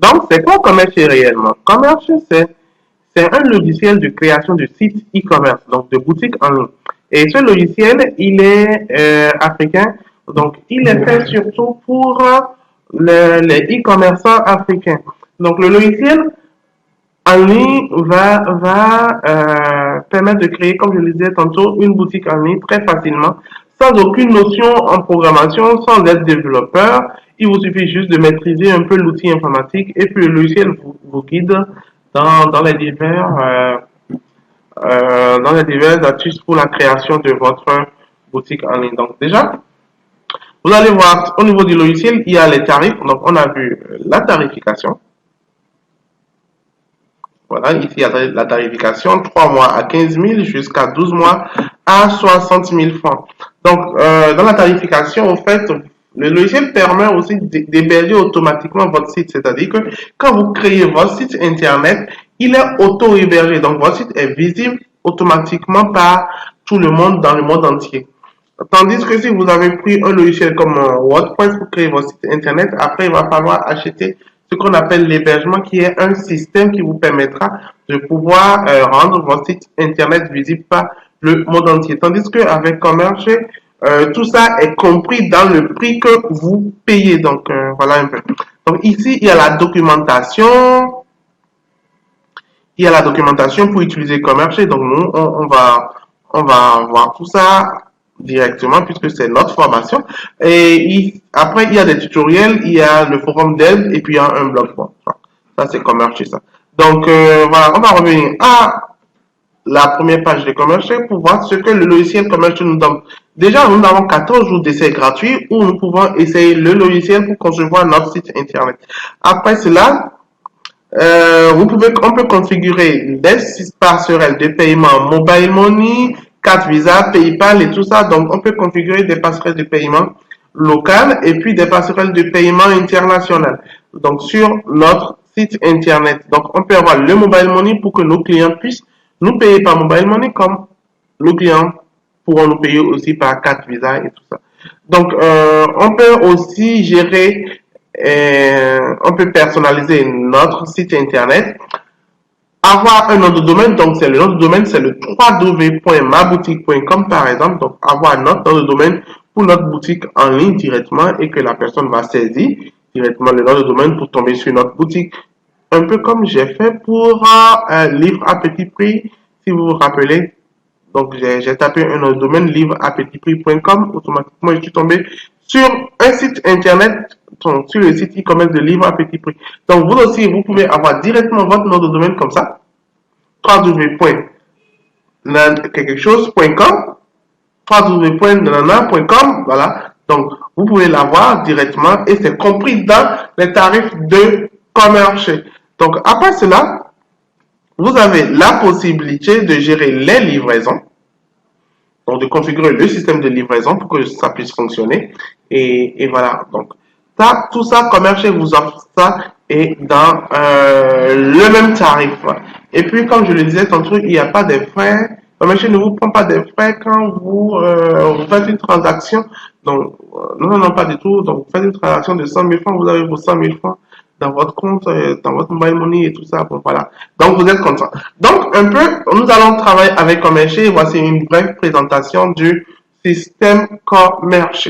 Donc, c'est quoi Commercial réellement? Commercial, c'est un logiciel de création de sites e-commerce, donc de boutiques en ligne. Et ce logiciel, il est africain, donc il est fait surtout pour les e-commerçants africains. Donc, le logiciel en ligne va permettre de créer, comme je le disais tantôt, une boutique en ligne très facilement, sans aucune notion en programmation, sans être développeur. Il vous suffit juste de maîtriser un peu l'outil informatique et puis le logiciel vous guide dans dans les divers astuces pour la création de votre boutique en ligne. Donc déjà, vous allez voir au niveau du logiciel, il y a les tarifs. Donc on a vu la tarification. Voilà, ici il y a la tarification, 3 mois à 15 000 jusqu'à 12 mois à 60 000 francs. Donc, dans la tarification, en fait, le logiciel permet aussi d'héberger automatiquement votre site. C'est-à-dire que quand vous créez votre site internet, il est auto-hébergé. Donc, votre site est visible automatiquement par tout le monde dans le monde entier. Tandis que si vous avez pris un logiciel comme WordPress pour créer votre site internet, après, il va falloir acheter ce qu'on appelle l'hébergement, qui est un système qui vous permettra de pouvoir rendre votre site internet visible par le monde entier. Tandis qu'avec Commerce, tout ça est compris dans le prix que vous payez. Donc, voilà un peu. Donc, ici, il y a la documentation. Il y a la documentation pour utiliser Commerce. Donc, nous, on va voir tout ça directement puisque c'est notre formation. Et après, il y a des tutoriels, il y a le forum d'aide et puis il y a un blog. Bon, ça, c'est Commerce, ça. Donc, voilà, on va revenir à la première page de Commerce pour voir ce que le logiciel Commerce nous donne. Déjà, nous avons 14 jours d'essai gratuit où nous pouvons essayer le logiciel pour concevoir notre site internet. Après cela, on peut configurer des passerelles de paiement Mobile Money, carte Visa, PayPal et tout ça. Donc, on peut configurer des passerelles de paiement locales et puis des passerelles de paiement internationales. Donc, sur notre site internet. Donc, on peut avoir le Mobile Money pour que nos clients puissent nous payer par Mobile Money comme nos clients pourront nous payer aussi par carte Visa et tout ça. Donc, on peut aussi gérer, on peut personnaliser notre site internet. Avoir un nom de domaine, donc c'est le nom de domaine, c'est le www.maboutique.com par exemple. Donc, avoir notre nom de domaine pour notre boutique en ligne directement et que la personne va saisir directement le nom de domaine pour tomber sur notre boutique. Un peu comme j'ai fait pour un livre à petit prix, si vous vous rappelez. Donc, j'ai tapé un nom de domaine, livre à petit prix.com. Automatiquement, je suis tombé sur un site internet, sur le site e-commerce de livre à petit prix. Donc, vous aussi, vous pouvez avoir directement votre nom de domaine comme ça. www.quelque-chose.com, www.nanana.com, voilà. Donc, vous pouvez l'avoir directement et c'est compris dans les tarifs de Commerce. Donc, après cela, vous avez la possibilité de gérer les livraisons. Donc, de configurer le système de livraison pour que ça puisse fonctionner. Et voilà. Donc, ça, tout ça, Commerce vous offre ça et dans le même tarif. Et puis, comme je le disais tantôt, il n'y a pas de frais. Commerce ne vous prend pas de frais quand vous faites une transaction. Donc, non, pas du tout. Donc, vous faites une transaction de 100 000 francs, vous avez vos 100 000 francs dans votre compte, dans votre mobile money et tout ça. Bon, voilà. Donc, vous êtes content. Donc, un peu, nous allons travailler avec Commerce. Voici une brève présentation du système Commerce.